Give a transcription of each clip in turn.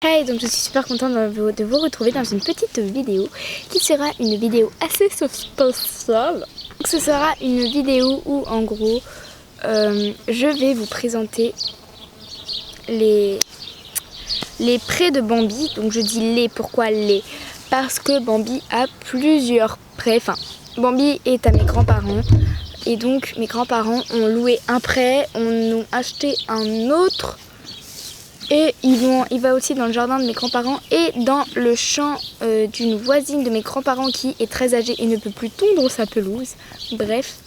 Hey, donc je suis super contente de vous retrouver dans une petite vidéo qui sera une vidéo assez spéciale. Ce sera une vidéo où en gros je vais vous présenter les prés de Bambi. Donc je dis les, pourquoi les? Parce que Bambi a plusieurs prés. Enfin, Bambi est à mes grands-parents et donc mes grands-parents ont loué un pré, ont acheté un autre. Et il va aussi dans le jardin de mes grands-parents et dans le champ d'une voisine de mes grands-parents qui est très âgée et ne peut plus tondre sa pelouse. Bref,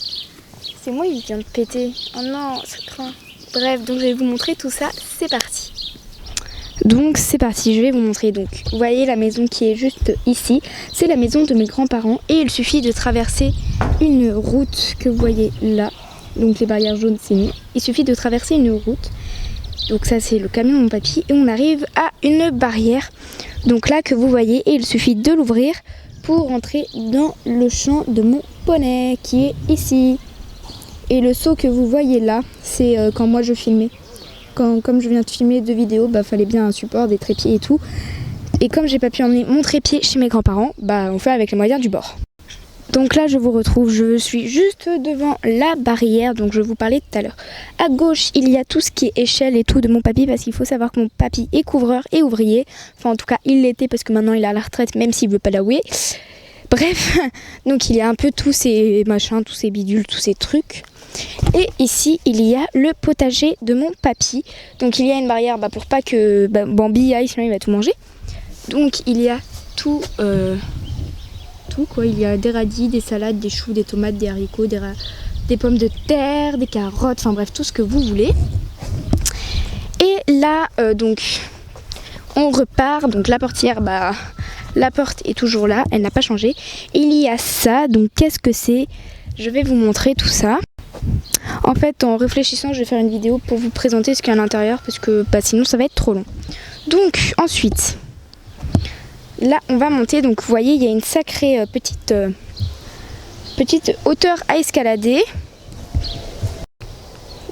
c'est moi qui viens de péter. Oh non, c'est craint. Bref, donc je vais vous montrer tout ça, c'est parti. Donc c'est parti, je vais vous montrer. Donc vous voyez la maison qui est juste ici, c'est la maison de mes grands-parents et il suffit de traverser une route que vous voyez là. Donc les barrières jaunes c'est nous. Il suffit de traverser une route. Donc ça c'est le camion de mon papy et on arrive à une barrière. Donc là que vous voyez et il suffit de l'ouvrir pour rentrer dans le champ de mon poney qui est ici. Et le seau que vous voyez là, c'est quand moi je filmais. Comme je viens de filmer 2 vidéos, fallait bien un support, des trépieds et tout. Et comme j'ai pas pu emmener mon trépied chez mes grands-parents, on fait avec les moyens du bord. Donc là je vous retrouve, je suis juste devant la barrière, donc je vous parlais tout à l'heure. À gauche il y a tout ce qui est échelle et tout de mon papy, parce qu'il faut savoir que mon papy est couvreur et ouvrier. Enfin en tout cas il l'était parce que maintenant il est à la retraite même s'il veut pas l'avouer. Bref, donc il y a un peu tous ces machins, tous ces bidules, tous ces trucs. Et ici il y a le potager de mon papy. Donc il y a une barrière pour pas que Bambi aille, sinon il va tout manger. Donc il y a tout... il y a des radis, des salades, des choux, des tomates, des haricots, des pommes de terre, des carottes, enfin bref tout ce que vous voulez. Et là donc on repart, donc la portière, la porte est toujours là, elle n'a pas changé. Il y a ça, donc qu'est-ce que c'est? Je vais vous montrer tout ça. En fait en réfléchissant je vais faire une vidéo pour vous présenter ce qu'il y a à l'intérieur parce que sinon ça va être trop long. Donc ensuite là on va monter, donc vous voyez il y a une sacrée petite hauteur à escalader.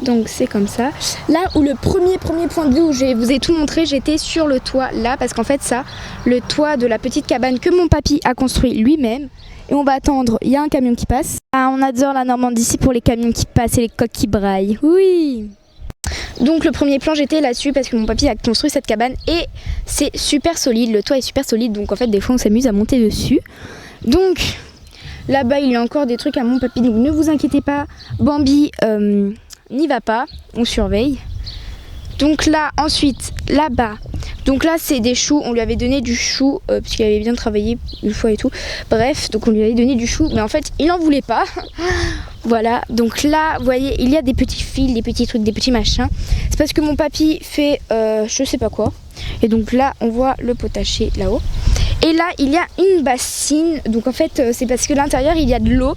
Donc c'est comme ça. Là où le premier point de vue où je vous ai tout montré, j'étais sur le toit là parce qu'en fait ça, le toit de la petite cabane que mon papy a construit lui-même. Et on va attendre, il y a un camion qui passe. On adore la Normandie ici pour les camions qui passent et les coqs qui braillent. Oui. Donc le premier plan j'étais là-dessus parce que mon papy a construit cette cabane et c'est super solide, le toit est super solide donc en fait des fois on s'amuse à monter dessus. Donc là-bas il y a encore des trucs à mon papy, donc ne vous inquiétez pas, Bambi n'y va pas, on surveille. Donc là ensuite là-bas, donc là c'est des choux, on lui avait donné du chou parce qu'il avait bien travaillé une fois et tout. Bref, donc on lui avait donné du chou mais en fait il n'en voulait pas. Voilà, donc là vous voyez il y a des petits fils, des petits trucs, des petits machins. C'est parce que mon papy fait je sais pas quoi. Et donc là on voit le potager là-haut. Et là il y a une bassine, donc en fait c'est parce que l'intérieur il y a de l'eau.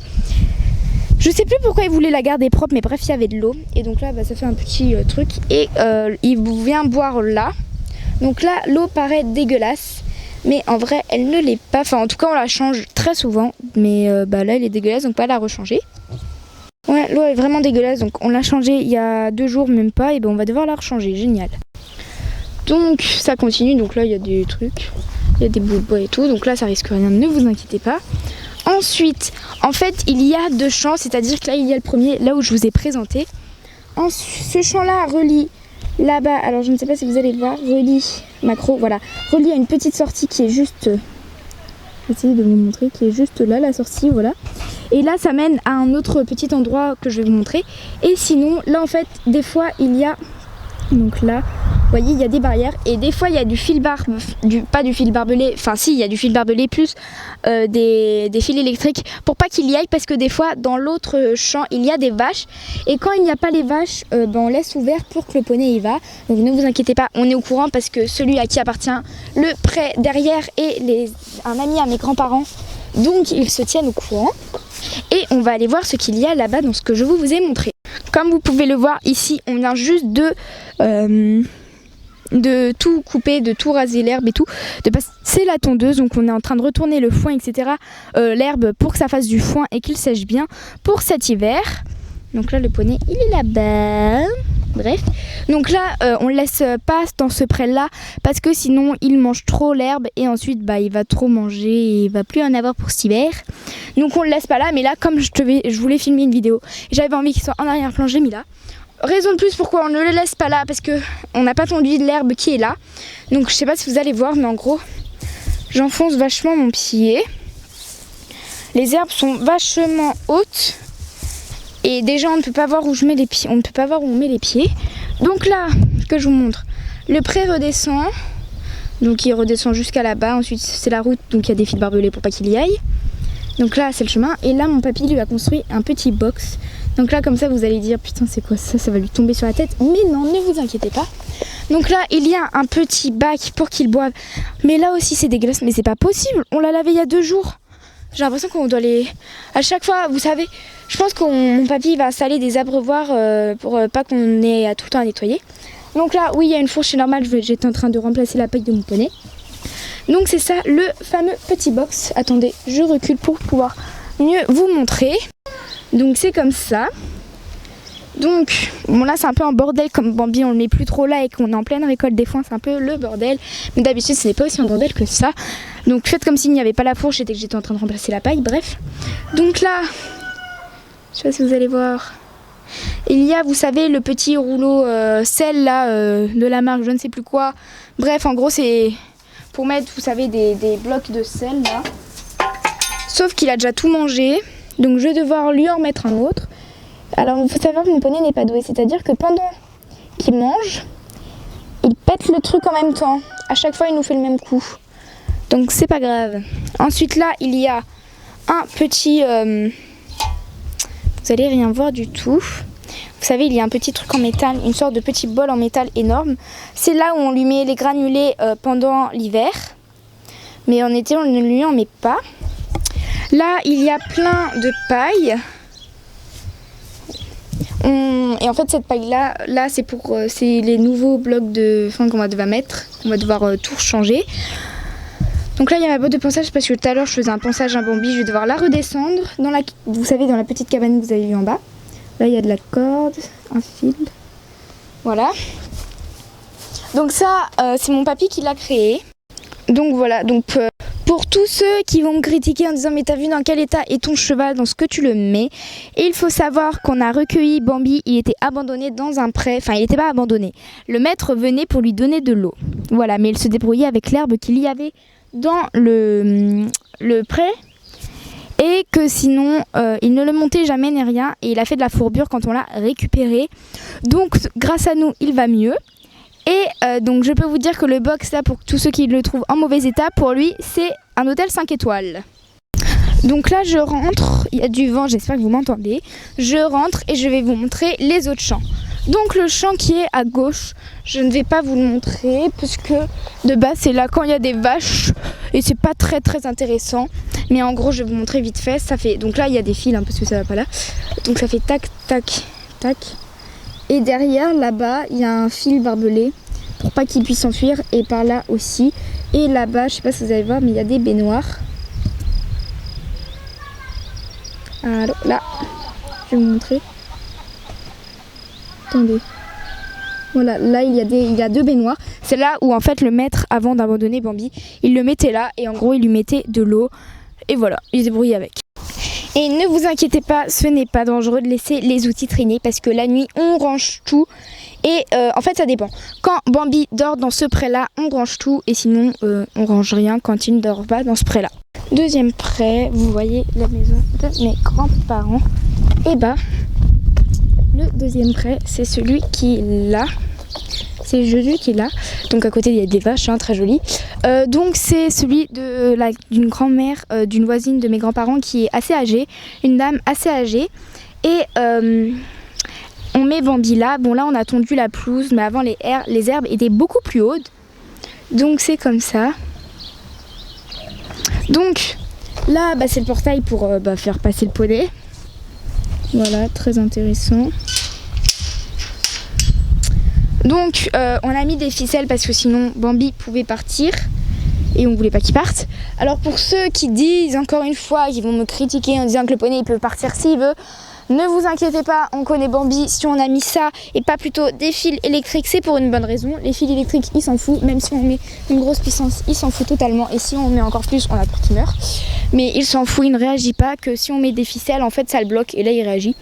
Je sais plus pourquoi il voulait la garder propre, mais bref il y avait de l'eau. Et donc là ça fait un petit truc et il vient boire là. Donc là l'eau paraît dégueulasse, mais en vrai elle ne l'est pas. Enfin en tout cas on la change très souvent, mais là elle est dégueulasse donc pas la rechanger. Ouais, l'eau est vraiment dégueulasse, donc on l'a changée il y a 2 jours même pas, et on va devoir la rechanger, génial. Donc ça continue, donc là il y a des trucs, il y a des bouts de bois et tout, donc là ça risque rien, ne vous inquiétez pas. Ensuite, en fait il y a 2 champs, c'est-à-dire que là il y a le premier, là où je vous ai présenté. Ce champ-là relie là-bas, alors je ne sais pas si vous allez le voir, relie macro, voilà, relie à une petite sortie qui est juste... Essayer de vous montrer qui est juste là la sortie, voilà. Et là ça mène à un autre petit endroit que je vais vous montrer. Et sinon là en fait des fois il y a, donc là vous voyez il y a des barrières et des fois il y a du fil pas du fil barbelé, enfin si il y a du fil barbelé plus des fils électriques pour pas qu'il y aille, parce que des fois dans l'autre champ il y a des vaches et quand il n'y a pas les vaches on laisse ouvert pour que le poney y va. Donc ne vous inquiétez pas, on est au courant parce que celui à qui appartient le pré derrière est un ami à mes grands-parents, donc ils se tiennent au courant. Et on va aller voir ce qu'il y a là-bas dans ce que je vous ai montré. Comme vous pouvez le voir ici, on vient juste de tout couper, de tout raser l'herbe et tout, de passer la tondeuse, donc on est en train de retourner le foin etc, l'herbe pour que ça fasse du foin et qu'il sèche bien pour cet hiver. Donc là le poney il est là-bas. bref. Donc là, on le laisse pas dans ce pré-là parce que sinon il mange trop l'herbe et ensuite il va trop manger et il va plus en avoir pour cet hiver. Donc on le laisse pas là, mais là comme je voulais filmer une vidéo, j'avais envie qu'il soit en arrière-plan, j'ai mis là. Raison de plus pourquoi on ne le laisse pas là, parce que on n'a pas tondu de l'herbe qui est là. Donc je sais pas si vous allez voir, mais en gros, j'enfonce vachement mon pied. Les herbes sont vachement hautes. Et déjà on ne peut pas voir où je mets les pieds. On ne peut pas voir où on met les pieds. Donc là, que je vous montre, le pré redescend. Donc il redescend jusqu'à là-bas. Ensuite c'est la route, donc il y a des fils barbelés pour pas qu'il y aille. Donc là c'est le chemin. Et là mon papy lui a construit un petit box. Donc là comme ça vous allez dire putain c'est quoi ça, ça va lui tomber sur la tête. Mais non, ne vous inquiétez pas. Donc là il y a un petit bac pour qu'il boive. Mais là aussi c'est dégueulasse, mais c'est pas possible. On l'a lavé il y a 2 jours. J'ai l'impression qu'on doit les... À chaque fois, vous savez, je pense que mon papy va installer des abreuvoirs pour pas qu'on ait à tout le temps à nettoyer. Donc là, oui, il y a une fourche, c'est normal, j'étais en train de remplacer la paille de mon poney. Donc c'est ça, le fameux petit box. Attendez, je recule pour pouvoir mieux vous montrer. Donc c'est comme ça. Donc, bon là c'est un peu un bordel comme Bambi, on le met plus trop là et qu'on est en pleine récolte des foins, c'est un peu le bordel. Mais d'habitude ce n'est pas aussi un bordel que ça. Donc faites comme s'il n'y avait pas la fourche et que j'étais en train de remplacer la paille, bref. Donc là, je sais pas si vous allez voir, il y a, vous savez, le petit rouleau sel là, de la marque je ne sais plus quoi. Bref, en gros c'est pour mettre, vous savez, des blocs de sel là. Sauf qu'il a déjà tout mangé, donc je vais devoir lui en mettre un autre. Alors il faut savoir que mon poney n'est pas doué, c'est-à-dire que pendant qu'il mange, il pète le truc en même temps. À chaque fois il nous fait le même coup. Donc c'est pas grave. Ensuite là il y a un petit... vous allez rien voir du tout. Vous savez il y a un petit truc en métal, une sorte de petit bol en métal énorme. C'est là où on lui met les granulés pendant l'hiver. Mais en été on ne lui en met pas. Là il y a plein de paille. Et en fait cette paille là c'est pour c'est les nouveaux blocs de foin qu'on va devoir mettre. On va devoir tout changer. Donc là il y a ma botte de ponçage parce que tout à l'heure je faisais un ponçage à Bambi. Je vais devoir la redescendre dans la, vous savez, dans la petite cabane que vous avez vue en bas. Là il y a de la corde, un fil. Voilà. Donc ça c'est mon papy qui l'a créé. Donc voilà, donc pour tous ceux qui vont me critiquer en disant mais t'as vu dans quel état est ton cheval, dans ce que tu le mets. Et il faut savoir qu'on a recueilli Bambi, il était abandonné dans un pré, enfin il n'était pas abandonné. Le maître venait pour lui donner de l'eau. Voilà, mais il se débrouillait avec l'herbe qu'il y avait dans le pré. Et que sinon il ne le montait jamais ni rien. Et il a fait de la fourbure quand on l'a récupéré. Donc grâce à nous il va mieux. Et donc je peux vous dire que le box là, pour tous ceux qui le trouvent en mauvais état, pour lui c'est un hôtel 5 étoiles. Donc là je rentre, il y a du vent, j'espère que vous m'entendez. Je rentre et je vais vous montrer les autres champs. Donc le champ qui est à gauche, je ne vais pas vous le montrer puisque de base c'est là quand il y a des vaches et c'est pas très intéressant. Mais en gros je vais vous montrer vite fait, ça fait, donc là il y a des fils hein, parce que ça va pas là. Donc ça fait tac tac tac. Et derrière, là-bas, il y a un fil barbelé pour pas qu'il puisse s'enfuir. Et par là aussi. Et là-bas, je sais pas si vous allez voir, mais il y a des baignoires. Alors là, je vais vous montrer. Attendez. Voilà, là il y a 2 baignoires. C'est là où en fait le maître, avant d'abandonner Bambi, il le mettait là. Et en gros, il lui mettait de l'eau. Et voilà, il se débrouillait avec. Et ne vous inquiétez pas, ce n'est pas dangereux de laisser les outils traîner parce que la nuit on range tout et en fait ça dépend. Quand Bambi dort dans ce pré là, on range tout et sinon on range rien quand il ne dort pas dans ce pré là. Deuxième pré, vous voyez la maison de mes grands-parents. Et bah le deuxième pré c'est celui qui est là. C'est Jésus qui est là. Donc à côté il y a des vaches hein, très jolies. Donc c'est celui d'une grand-mère, d'une voisine de mes grands-parents qui est assez âgée. Une dame assez âgée. Et on met Bambi là. Bon là on a tondu la pelouse. Mais avant les herbes étaient beaucoup plus hautes. Donc c'est comme ça. Donc là c'est le portail pour faire passer le poney. Voilà, très intéressant. Donc on a mis des ficelles parce que sinon Bambi pouvait partir et on voulait pas qu'il parte. Alors pour ceux qui disent encore une fois, qui vont me critiquer en disant que le poney il peut partir s'il veut, Ne vous inquiétez pas, on connaît Bambi, si on a mis ça et pas plutôt des fils électriques, c'est pour une bonne raison. Les fils électriques, il s'en fout, même si on met une grosse puissance, il s'en fout totalement. Et si on met encore plus, on a peur qu'il meurt. Mais il s'en fout, il ne réagit pas, que si on met des ficelles, en fait ça le bloque et là il réagit.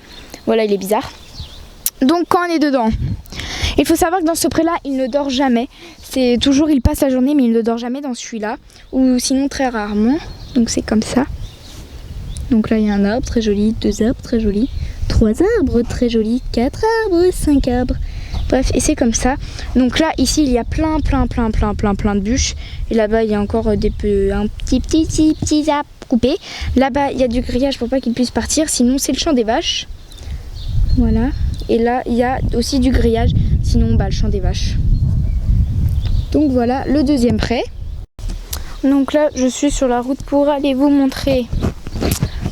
Voilà, il est bizarre. Donc quand on est dedans, il faut savoir que dans ce pré-là, il ne dort jamais. C'est toujours, il passe la journée, mais il ne dort jamais dans celui-là. Ou sinon très rarement. Donc c'est comme ça. Donc là il y a un arbre très joli, 2 arbres très jolis, 3 arbres très jolis, 4 arbres, 5 arbres. Bref, et c'est comme ça. Donc là ici il y a plein de bûches. Et là-bas il y a encore un petit arbre coupé. Là-bas il y a du grillage pour pas qu'il puisse partir, sinon c'est le champ des vaches. Voilà. Et là il y a aussi du grillage, sinon le champ des vaches. Donc voilà le deuxième pré. Donc là je suis sur la route pour aller vous montrer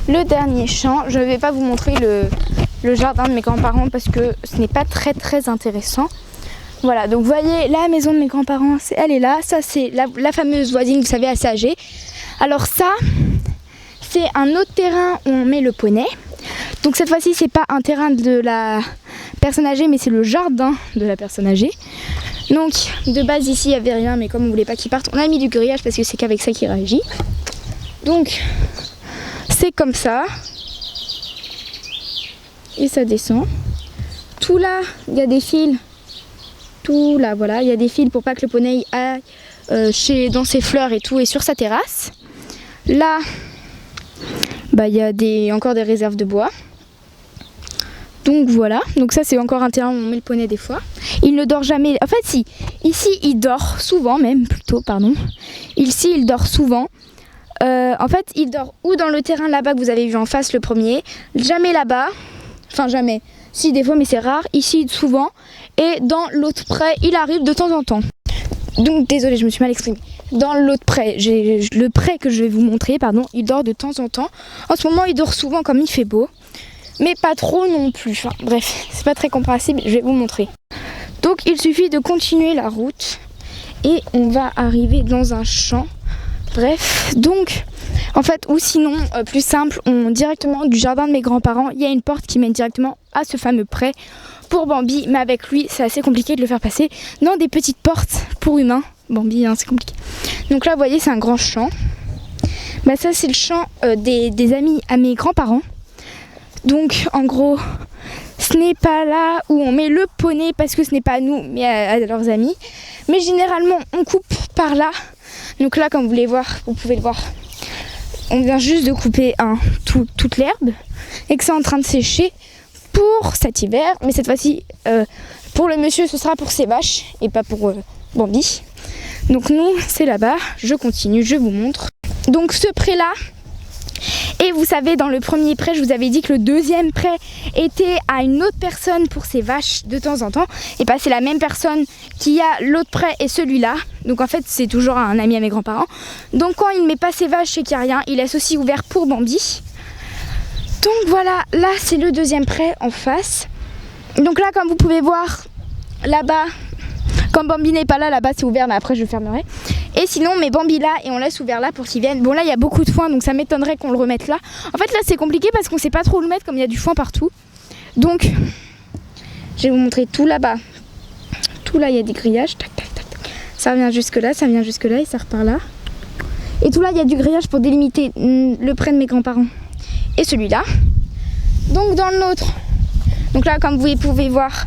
le dernier champ. Je ne vais pas vous montrer le jardin de mes grands-parents parce que ce n'est pas très intéressant. Voilà, donc vous voyez la maison de mes grands-parents, elle est là. Ça c'est la fameuse voisine, vous savez, assez âgée. Alors ça, c'est un autre terrain où on met le poney. Donc cette fois-ci, c'est pas un terrain de la personne âgée, mais c'est le jardin de la personne âgée. Donc de base ici, il n'y avait rien, mais comme on ne voulait pas qu'il parte, on a mis du grillage parce que c'est qu'avec ça qu'il réagit. Donc c'est comme ça. Et ça descend. Tout là, il y a des fils. Tout là, voilà, il y a des fils pour pas que le poney aille dans ses fleurs et tout, et sur sa terrasse. Là, il y a encore des réserves de bois. Donc voilà, donc ça c'est encore un terrain où on met le poney des fois. Il ne dort jamais, en fait si, ici il dort souvent même, plutôt, pardon. Ici il dort souvent. En fait, il dort ou dans le terrain là-bas que vous avez vu en face, le premier, jamais là-bas, enfin jamais, si des fois mais c'est rare, ici souvent, et dans l'autre pré, il arrive de temps en temps. Donc désolé, je me suis mal exprimée. Dans l'autre pré, le pré que je vais vous montrer, pardon, il dort de temps en temps. En ce moment, il dort souvent comme il fait beau, mais pas trop non plus. Enfin, bref, c'est pas très compréhensible, je vais vous montrer. Donc il suffit de continuer la route et on va arriver dans un champ. Bref, donc en fait, ou sinon, plus simple, directement du jardin de mes grands-parents, il y a une porte qui mène directement à ce fameux pré pour Bambi, mais avec lui, c'est assez compliqué de le faire passer dans des petites portes pour humains. Bambi, hein, c'est compliqué. Donc là, vous voyez, c'est un grand champ. Ça, c'est le champ des amis à mes grands-parents. Donc, en gros, ce n'est pas là où on met le poney parce que ce n'est pas à nous, mais à leurs amis. Mais généralement, on coupe par là. Donc là, comme vous pouvez le voir, on vient juste de couper toute l'herbe et que c'est en train de sécher pour cet hiver. Mais cette fois-ci, pour le monsieur, ce sera pour ses vaches et pas pour Bambi. Donc nous, c'est là-bas. Je continue, je vous montre. Donc ce pré-là, et vous savez, dans le premier pré, je vous avais dit que le deuxième pré était à une autre personne pour ses vaches de temps en temps. Et c'est la même personne qui a l'autre pré et celui-là. Donc en fait, c'est toujours un ami à mes grands-parents. Donc quand il ne met pas ses vaches et qu'il n'y a rien, il laisse aussi ouvert pour Bambi. Donc voilà, là c'est le deuxième pré en face. Donc là, comme vous pouvez voir, là-bas, quand Bambi n'est pas là, là-bas c'est ouvert, mais après je fermerai. Et sinon, on met Bambi là et on laisse ouvert là pour qu'il vienne. Bon, là il y a beaucoup de foin, donc ça m'étonnerait qu'on le remette là. En fait, là c'est compliqué parce qu'on ne sait pas trop où le mettre, comme il y a du foin partout. Donc, je vais vous montrer tout là-bas. Tout là, il y a des grillages. Tac, tac, tac, tac. Ça vient jusque là, ça vient jusque là et ça repart là. Et tout là, il y a du grillage pour délimiter le pré de mes grands-parents et celui-là. Donc dans le nôtre, donc là comme vous pouvez voir,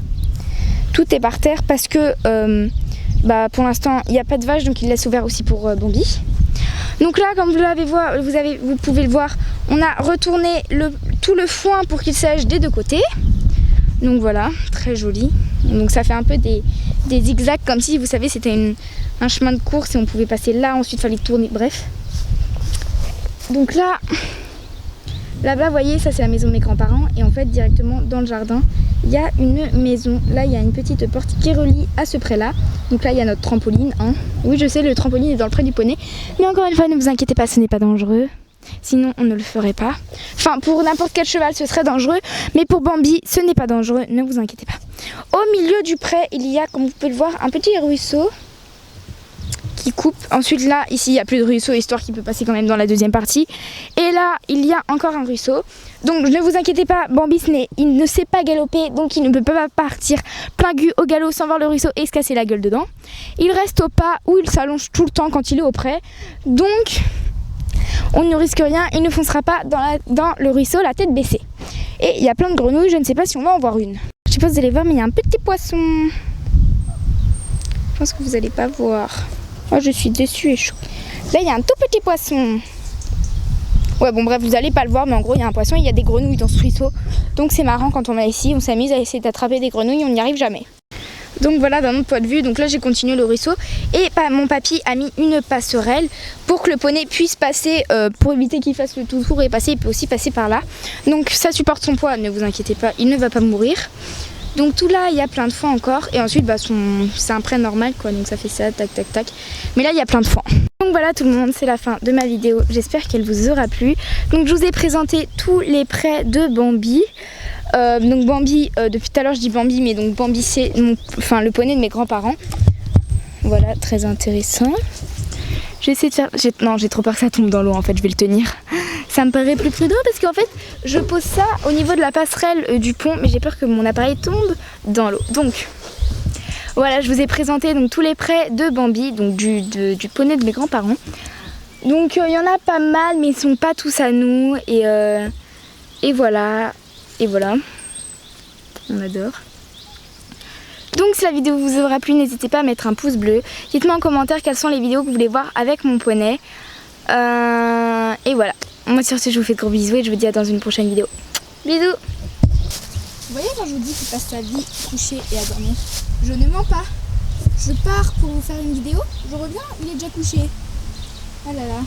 tout est par terre parce que pour l'instant il n'y a pas de vache, donc il laisse ouvert aussi pour Bambi. Donc là, comme vous pouvez le voir, on a retourné tout le foin pour qu'il sèche des deux côtés. Donc voilà, très joli. Donc ça fait un peu des zigzags, comme si, vous savez, c'était un chemin de course et on pouvait passer là, ensuite il fallait tourner, bref. Donc là-bas, vous voyez, ça c'est la maison de mes grands-parents. Et en fait, directement dans le jardin, il y a une maison. Là, il y a une petite porte qui relie à ce pré-là. Donc là, il y a notre trampoline. Hein. Oui, je sais, le trampoline est dans le pré du poney. Mais encore une fois, ne vous inquiétez pas, ce n'est pas dangereux. Sinon, on ne le ferait pas. Enfin, pour n'importe quel cheval, ce serait dangereux. Mais pour Bambi, ce n'est pas dangereux. Ne vous inquiétez pas. Au milieu du pré, il y a, comme vous pouvez le voir, un petit ruisseau qui coupe. Ensuite là, ici il n'y a plus de ruisseau, histoire qu'il peut passer quand même dans la deuxième partie. Et là, il y a encore un ruisseau. Donc ne vous inquiétez pas, Bambi il ne sait pas galoper, donc il ne peut pas partir plein gu au galop sans voir le ruisseau et se casser la gueule dedans. Il reste au pas où il s'allonge tout le temps quand il est au pré. Donc on ne risque rien, il ne foncera pas dans le ruisseau la tête baissée. Et il y a plein de grenouilles, je ne sais pas si on va en voir une. Je sais pas si vous allez voir, mais il y a un petit poisson. Je pense que vous n'allez pas voir. Moi je suis déçue et chaud. Là il y a un tout petit poisson. Ouais bon bref, vous n'allez pas le voir, mais en gros il y a un poisson, il y a des grenouilles dans ce ruisseau. Donc c'est marrant quand on est ici, on s'amuse à essayer d'attraper des grenouilles, on n'y arrive jamais. Donc voilà d'un autre point de vue, donc là j'ai continué le ruisseau et mon papy a mis une passerelle pour que le poney puisse passer, pour éviter qu'il fasse le tout tour et passer, il peut aussi passer par là. Donc ça supporte son poids, ne vous inquiétez pas, il ne va pas mourir. Donc tout là il y a plein de foin encore et ensuite c'est un pré normal quoi, donc ça fait ça, tac tac tac. Mais là il y a plein de foin. Donc voilà tout le monde, c'est la fin de ma vidéo, j'espère qu'elle vous aura plu. Donc je vous ai présenté tous les prés de Bambi. Donc Bambi, depuis tout à l'heure je dis Bambi, mais donc Bambi c'est le poney de mes grands-parents. Voilà, très intéressant. Je vais essayer de faire... Non, j'ai trop peur que ça tombe dans l'eau en fait, je vais le tenir. Ça me paraît plus prudent parce qu'en fait je pose ça au niveau de la passerelle du pont, mais j'ai peur que mon appareil tombe dans l'eau. Donc voilà, je vous ai présenté donc tous les prés de Bambi, donc du poney de mes grands-parents. Donc il y en a pas mal, mais ils sont pas tous à nous et voilà. Et voilà, on adore. Donc si la vidéo vous aura plu, n'hésitez pas à mettre un pouce bleu. Dites-moi en commentaire quelles sont les vidéos que vous voulez voir avec mon poney. Et voilà, moi sur ce je vous fais de gros bisous et je vous dis à dans une prochaine vidéo. Bisous. Vous voyez quand je vous dis qu'il passe sa vie couché et à dormir, je ne mens pas. Je pars pour vous faire une vidéo, je reviens, il est déjà couché. Oh là là.